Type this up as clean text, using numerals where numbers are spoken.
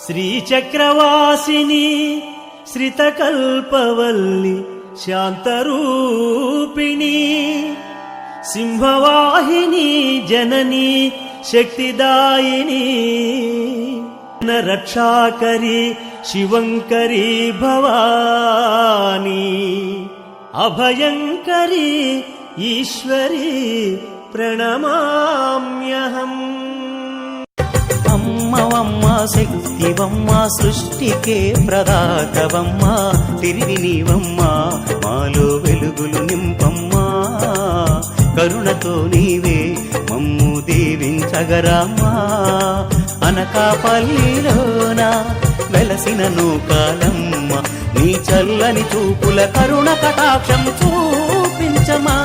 శ్రీచక్రవాసిని శ్రితకల్పవల్లి శాంతరూపిణి సింహవాహిని జనని శక్తిదాయిని రక్షాకరి శివంకరి భవాని అభయంకరి ఈశ్వరి ప్రణమామ్యహం. అమ్మవమ్మ శక్తివమ్మ సృష్టికే ప్రదాతవమ్మ తిరిగి నీవమ్మ మాలో వెలుగులు నింపమ్మా కరుణతో నీవే మమ్ము దీవించగరామా అనకాపల్లిలోన వెలసిన నూకాలమ్మ నీ చల్లని చూపుల కరుణ కటాక్షం చూపించమా.